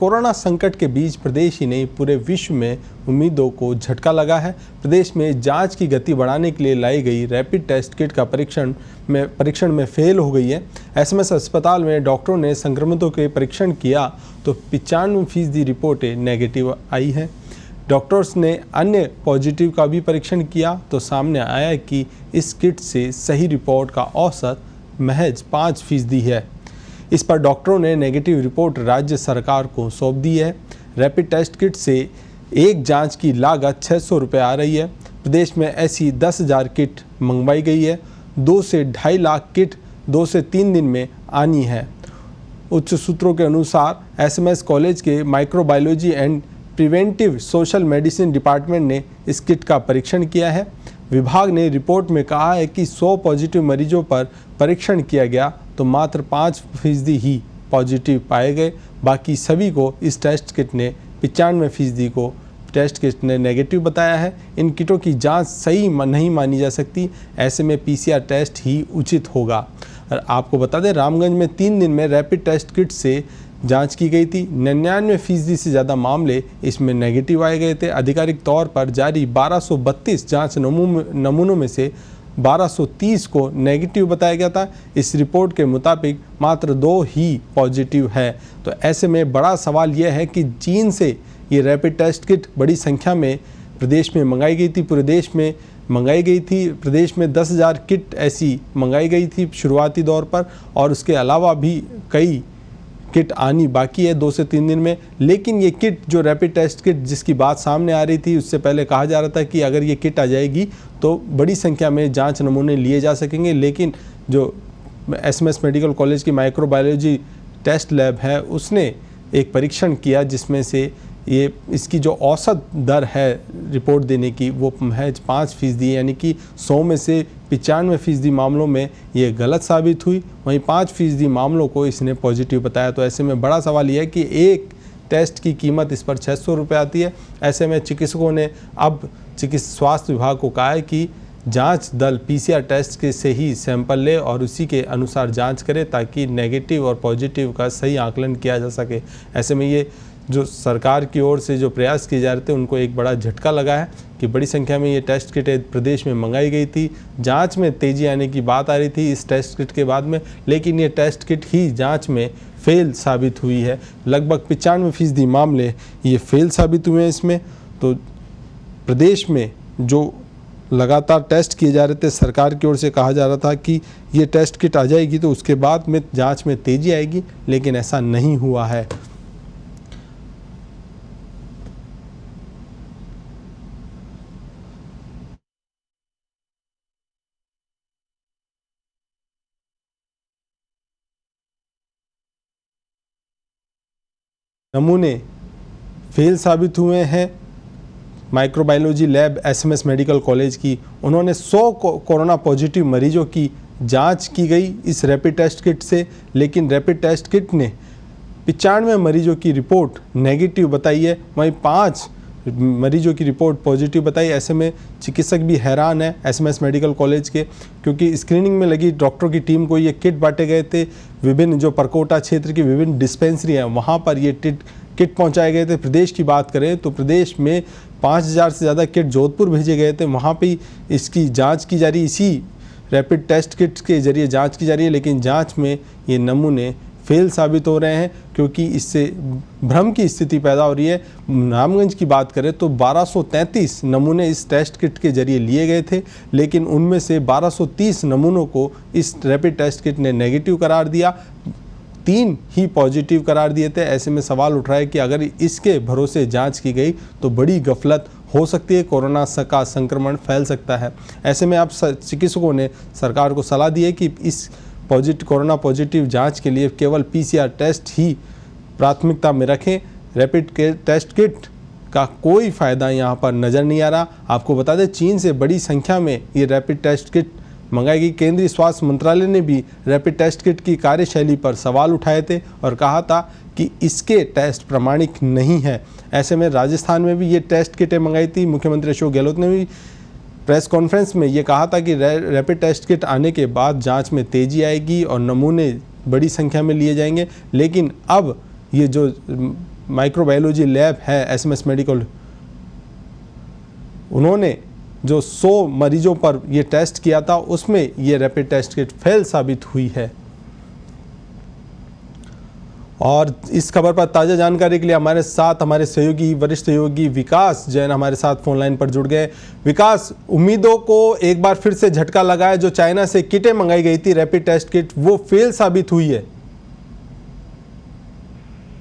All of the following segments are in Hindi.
कोरोना संकट के बीच प्रदेश ही नहीं पूरे विश्व में उम्मीदों को झटका लगा है। प्रदेश में जांच की गति बढ़ाने के लिए लाई गई रैपिड टेस्ट किट का परीक्षण में फेल हो गई है। एसएमएस अस्पताल में डॉक्टरों ने संक्रमितों के परीक्षण किया तो 95% रिपोर्टें नेगेटिव आई हैं। डॉक्टर्स ने अन्य पॉजिटिव का भी परीक्षण किया तो सामने आया कि इस किट से सही रिपोर्ट का औसत महज 5% है। इस पर डॉक्टरों ने नेगेटिव रिपोर्ट राज्य सरकार को सौंप दी है। रैपिड टेस्ट किट से एक जांच की लागत 600 रुपये आ रही है। प्रदेश में ऐसी 10,000 किट मंगवाई गई है। 2 से 2.5 लाख किट 2 से 3 दिन में आनी है। उच्च सूत्रों के अनुसार एसएमएस कॉलेज के microbiology and preventive social medicine department ने इस किट का परीक्षण किया है। विभाग ने रिपोर्ट में कहा है कि 100 पॉजिटिव मरीजों पर परीक्षण किया गया तो मात्र 5% ही पॉजिटिव पाए गए। बाकी सभी को इस टेस्ट किट ने 95% को टेस्ट किट ने नेगेटिव बताया है। इन किटों की जांच सही नहीं मानी जा सकती, ऐसे में पीसीआर टेस्ट ही उचित होगा। और आपको बता दें, रामगंज में 3 दिन में रैपिड टेस्ट किट से जांच की गई थी। 99% से ज़्यादा मामले इसमें नेगेटिव आए गए थे। आधिकारिक तौर पर जारी 1232 जांच नमूनों में से 1230 को नेगेटिव बताया गया था। इस रिपोर्ट के मुताबिक मात्र 2 ही पॉजिटिव है। तो ऐसे में बड़ा सवाल यह है कि चीन से ये रैपिड टेस्ट किट बड़ी संख्या में प्रदेश में मंगाई गई थी, पूरे देश में मंगाई गई थी। प्रदेश में 10,000 किट ऐसी मंगाई गई थी शुरुआती दौर पर, और उसके अलावा भी कई किट आनी बाकी है 2 से 3 दिन में। लेकिन ये किट जो रैपिड टेस्ट किट जिसकी बात सामने आ रही थी, उससे पहले कहा जा रहा था कि अगर ये किट आ जाएगी तो बड़ी संख्या में जांच नमूने लिए जा सकेंगे। लेकिन जो एसएमएस मेडिकल कॉलेज की माइक्रोबायोलॉजी टेस्ट लैब है, उसने एक परीक्षण किया जिसमें से ये इसकी जो औसत दर है रिपोर्ट देने की वो महज 5% यानी कि 100 में से 95% मामलों में ये गलत साबित हुई। वहीं 5% मामलों को इसने पॉजिटिव बताया। तो ऐसे में बड़ा सवाल यह है कि एक टेस्ट की कीमत इस पर 600 रुपये आती है। ऐसे में चिकित्सकों ने अब स्वास्थ्य विभाग को कहा है कि जांच दल पीसीआर टेस्ट के से ही सैंपल ले और उसी के अनुसार जांच करे ताकि नेगेटिव और पॉजिटिव का सही आकलन किया जा सके। ऐसे में ये जो सरकार की ओर से जो प्रयास किए जा रहे थे उनको एक बड़ा झटका लगा है कि बड़ी संख्या में ये टेस्ट किटें प्रदेश में मंगाई गई थी। जांच में तेज़ी आने की बात आ रही थी इस टेस्ट किट के बाद में, लेकिन ये टेस्ट किट ही जांच में फेल साबित हुई है। लगभग 95% मामले ये फेल साबित हुए हैं इसमें। तो प्रदेश में जो लगातार टेस्ट किए जा रहे थे, सरकार की ओर से कहा जा रहा था कि ये टेस्ट किट आ जाएगी तो उसके बाद में जाँच में तेज़ी आएगी, लेकिन ऐसा नहीं हुआ है। नमूने फेल साबित हुए हैं। Microbiology lab SMS medical college की, उन्होंने 100 कोरोना पॉजिटिव मरीजों की जांच की गई इस रैपिड टेस्ट किट से, लेकिन रैपिड टेस्ट किट ने 95 मरीजों की रिपोर्ट नेगेटिव बताई है। वहीं 5 मरीजों की रिपोर्ट पॉजिटिव बताई। ऐसे में चिकित्सक भी हैरान है एसएमएस मेडिकल कॉलेज के, क्योंकि स्क्रीनिंग में लगी डॉक्टरों की टीम को ये किट बांटे गए थे। विभिन्न जो परकोटा क्षेत्र की विभिन्न डिस्पेंसरी हैं वहाँ पर ये किट पहुँचाए गए थे। प्रदेश की बात करें तो प्रदेश में 5,000 से ज़्यादा किट जोधपुर भेजे गए थे, वहाँ पे इसकी जाँच की जा रही, इसी रैपिड टेस्ट किट के जरिए जाँच की जा रही है। लेकिन जाँच में ये नमूने फेल साबित हो रहे हैं क्योंकि इससे भ्रम की स्थिति पैदा हो रही है। रामगंज की बात करें तो 1233 नमूने इस टेस्ट किट के जरिए लिए गए थे, लेकिन उनमें से 1230 नमूनों को इस रैपिड टेस्ट किट ने नेगेटिव करार दिया, 3 ही पॉजिटिव करार दिए थे। ऐसे में सवाल उठ रहा है कि अगर इसके भरोसे जांच की गई तो बड़ी गफलत हो सकती है, कोरोना का संक्रमण फैल सकता है। ऐसे में अब चिकित्सकों ने सरकार को सलाह दी है कि इस कोरोना पॉजिटिव जांच के लिए केवल पीसीआर टेस्ट ही प्राथमिकता में रखें। रैपिड टेस्ट किट का कोई फ़ायदा यहाँ पर नज़र नहीं आ रहा। आपको बता दें, चीन से बड़ी संख्या में ये रैपिड टेस्ट किट मंगाई गई। केंद्रीय स्वास्थ्य मंत्रालय ने भी रैपिड टेस्ट किट की कार्यशैली पर सवाल उठाए थे और कहा था कि इसके टेस्ट प्रामाणिक नहीं है। ऐसे में राजस्थान में भी ये टेस्ट किटें मंगाई थी। मुख्यमंत्री अशोक गहलोत ने भी प्रेस कॉन्फ्रेंस में ये कहा था कि रैपिड टेस्ट किट आने के बाद जांच में तेज़ी आएगी और नमूने बड़ी संख्या में लिए जाएंगे। लेकिन अब ये जो माइक्रोबायोलॉजी लैब है एसएमएस मेडिकल, उन्होंने जो 100 मरीजों पर ये टेस्ट किया था उसमें ये रैपिड टेस्ट किट फेल साबित हुई है। और इस खबर पर ताज़ा जानकारी के लिए हमारे साथ हमारे सहयोगी वरिष्ठ सहयोगी विकास जैन हमारे साथ फोन लाइन पर जुड़ गए। विकास, उम्मीदों को एक बार फिर से झटका लगा है। जो चाइना से किटें मंगाई गई थी रैपिड टेस्ट किट, वो फेल साबित हुई है।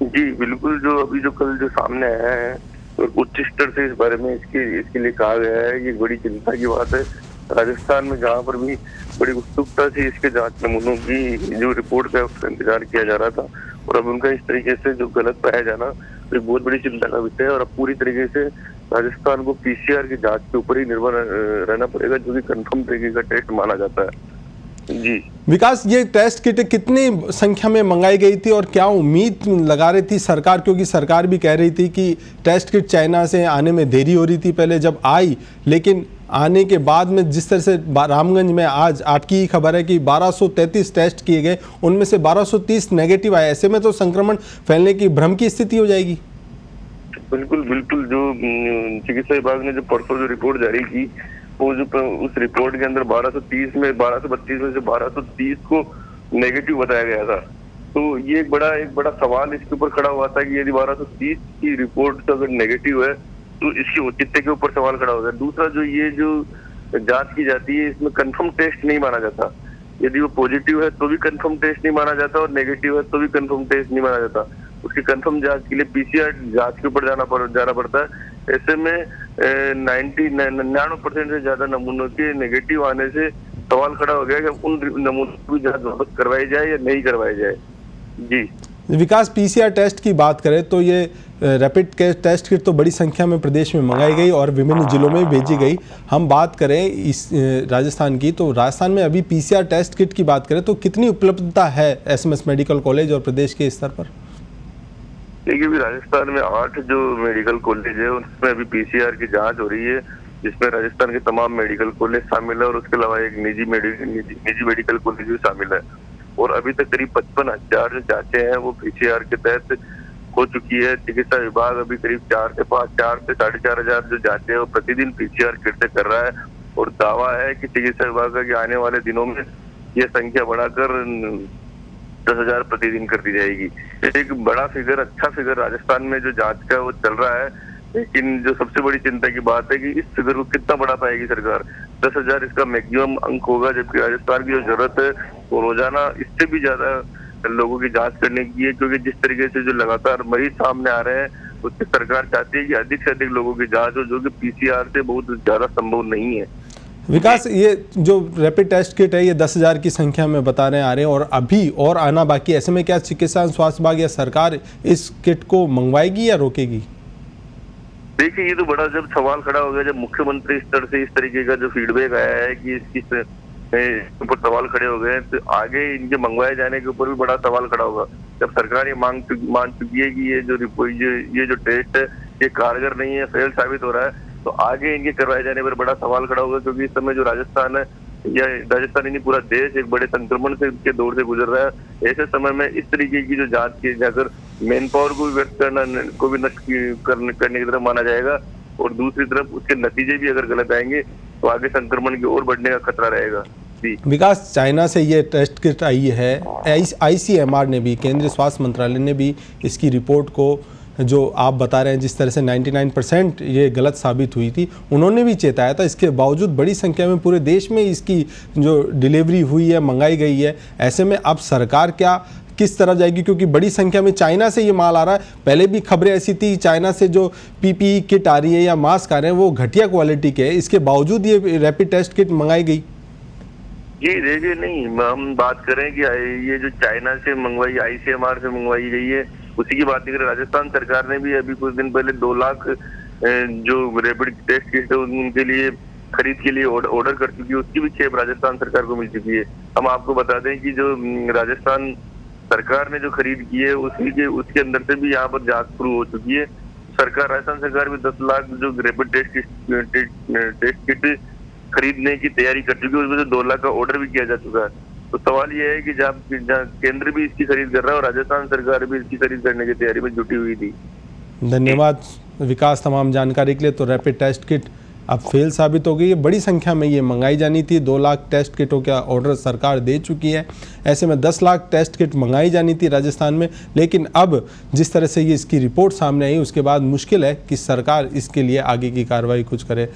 जी बिल्कुल, जो अभी जो कल जो सामने आया है और उच्च स्तर से इस बारे में इसके लिए कहा गया है, ये बड़ी चिंता की बात है। राजस्थान में जहाँ पर भी बड़ी उत्सुकता से इसके जांच नमूनों की जो रिपोर्ट का उसका इंतजार किया जा रहा था, और अब उनका इस तरीके से जो गलत पाया जाना तो एक बहुत बड़ी चिंता का विषय है। और अब पूरी तरीके से राजस्थान को पीसीआर की जांच के ऊपर ही निर्भर रहना पड़ेगा, जो कि कंफर्म तरीके का टेस्ट माना जाता है। जी विकास, ये टेस्ट किट कितनी संख्या में मंगाई गई थी और क्या उम्मीद लगा रही थी सरकार, क्योंकि सरकार भी कह रही थी कि टेस्ट किट चाइना से आने में देरी हो रही थी पहले जब आई, लेकिन आने के बाद में जिस तरह से रामगंज में आज आपकी ही खबर है कि 1233 टेस्ट किए गए, उनमें से 1230 नेगेटिव आए। ऐसे में तो संक्रमण फैलने की भ्रम की स्थिति हो जाएगी। बिल्कुल बिल्कुल, जो चिकित्सा विभाग ने जो परसों जो रिपोर्ट जारी की, वो जो उस रिपोर्ट के अंदर 1232 में से 1230 को नेगेटिव बताया गया था। तो ये एक बड़ा सवाल इसके ऊपर खड़ा हुआ था कि यदि 1230 की रिपोर्ट अगर नेगेटिव है तो इसकी औचित्य के ऊपर सवाल खड़ा होता है। दूसरा, जो ये जो जांच की जाती है इसमें कंफर्म टेस्ट नहीं माना जाता। यदि वो पॉजिटिव है तो भी कंफर्म टेस्ट नहीं माना जाता, और नेगेटिव है तो भी कंफर्म टेस्ट नहीं माना जाता। उसकी कंफर्म जांच के लिए पीसीआर जांच के ऊपर जाना पड़ता है। ऐसे में 99% से ज्यादा नमूनों के नेगेटिव आने से सवाल खड़ा हो गया कि उन नमूनों की जांच वापस करवाई जाए या नहीं करवाई जाए। जी विकास, पीसीआर टेस्ट की बात करें तो ये रैपिड टेस्ट किट तो बड़ी संख्या में प्रदेश में मंगाई गई और विभिन्न जिलों में भेजी गई। हम बात करें इस राजस्थान की, तो राजस्थान में अभी पीसीआर टेस्ट किट की बात करें तो कितनी उपलब्धता है एसएमएस मेडिकल कॉलेज और प्रदेश के स्तर पर? देखिए, अभी राजस्थान में 8 जो मेडिकल कॉलेज है उसमें अभी पीसीआर की जांच हो रही है, जिसमें राजस्थान के तमाम मेडिकल कॉलेज शामिल है और उसके अलावा एक निजी मेडिकल कॉलेज भी शामिल है। और अभी तक करीब 55,000 जो जांचें हैं वो पीसीआर के तहत हो चुकी है। चिकित्सा विभाग अभी करीब 4 से 4.5 हजार जो जांचें हैं वो प्रतिदिन पीसीआर किट से कर रहा है, और दावा है कि चिकित्सा विभाग का कि आने वाले दिनों में ये संख्या बढ़ाकर 10,000 प्रतिदिन कर दी जाएगी। एक बड़ा फिगर, अच्छा फिगर राजस्थान में जो जांच का वो चल रहा है, लेकिन जो सबसे बड़ी चिंता की बात है कि इस फिगर को कितना बढ़ा पाएगी सरकार। 10,000 इसका मैक्सिमम अंक होगा, जबकि राजस्थान की जो जरूरत है वो रोजाना इससे भी ज्यादा लोगों की जांच करने की है, क्योंकि जिस तरीके से जो लगातार मरीज सामने आ रहे हैं उससे सरकार चाहती है कि अधिक से अधिक लोगों की जांच हो, जो कि पीसीआर से बहुत ज्यादा संभव नहीं है। विकास, ये जो रैपिड टेस्ट किट है ये 10,000 की संख्या में बता रहे आ रहे हैं और अभी और आना बाकी। ऐसे में क्या चिकित्सा स्वास्थ्य विभाग या सरकार इस किट को मंगवाएगी या रोकेगी? देखिए, ये तो बड़ा जब सवाल खड़ा हो गया जब मुख्यमंत्री स्तर से इस तरीके का जो फीडबैक आया है कि इसकी ऊपर सवाल खड़े हो गए, तो आगे इनके मंगवाए जाने के ऊपर भी बड़ा सवाल खड़ा होगा। जब सरकार ये मान चुकी है कि ये जो टेस्ट है ये कारगर नहीं है, फेल साबित हो रहा है, तो आगे इनके करवाए जाने पर बड़ा सवाल खड़ा होगा, क्योंकि इस समय जो राजस्थान है या राजस्थान ही नहीं पूरा देश एक बड़े संक्रमण के दौर से गुजर रहा है। ऐसे समय में इस तरीके की जो जांच की जाकर मैन पावर को भी व्यक्त को भी नष्ट करने की तरफ माना जाएगा, और दूसरी तरफ उसके नतीजे भी अगर गलत आएंगे तो आगे संक्रमण की ओर बढ़ने का खतरा रहेगा। विकास, चाइना से ये टेस्ट किट आई है, आईसीएमआर ने भी, केंद्रीय स्वास्थ्य मंत्रालय ने भी इसकी रिपोर्ट को जो आप बता रहे हैं जिस तरह से 99% ये गलत साबित हुई थी, उन्होंने भी चेताया था। इसके बावजूद बड़ी संख्या में पूरे देश में इसकी जो डिलीवरी हुई है, मंगाई गई है। ऐसे में अब सरकार क्या किस तरह जाएगी, क्योंकि बड़ी संख्या में चाइना से ये माल आ रहा है। पहले भी खबरें ऐसी थी चाइना से जो पीपीई किट आ रही है या मास्क आ रहे हैं वो घटिया क्वालिटी के है, इसके बावजूद ये रैपिड टेस्ट किट मंगाई गई। जी देखिए, नहीं हम बात करें कि ये जो चाइना से मंगवाई, आईसीएमआर से मंगवाई गई है, उसी की बात नहीं करें। राजस्थान सरकार ने भी अभी कुछ दिन पहले 2 लाख जो रैपिड टेस्ट किट है उनके लिए खरीद के लिए ऑर्डर कर चुकी है। उसकी भी खेप राजस्थान सरकार को मिल चुकी है। हम आपको बता दें कि जो राजस्थान सरकार ने जो खरीद की है उसके अंदर से भी यहाँ पर जांच शुरू हो चुकी है। राजस्थान सरकार भी 10 लाख जो रैपिड टेस्ट किट खरीदने की तैयारी कर चुकी है, उसमें से 2 लाख का ऑर्डर भी किया जा चुका है। तो सवाल यह है कि जहाँ केंद्र भी इसकी खरीद कर रहा है और राजस्थान सरकार भी इसकी खरीद करने की तैयारी में जुटी हुई थी। धन्यवाद विकास तमाम जानकारी के लिए। तो रैपिड टेस्ट किट अब फेल साबित हो गई है। बड़ी संख्या में ये मंगाई जानी थी। 2 लाख टेस्ट किटों का ऑर्डर सरकार दे चुकी है। ऐसे में 10 लाख टेस्ट किट मंगाई जानी थी राजस्थान में, लेकिन अब जिस तरह से ये इसकी रिपोर्ट सामने आई उसके बाद मुश्किल है कि सरकार इसके लिए आगे की कार्रवाई कुछ करे।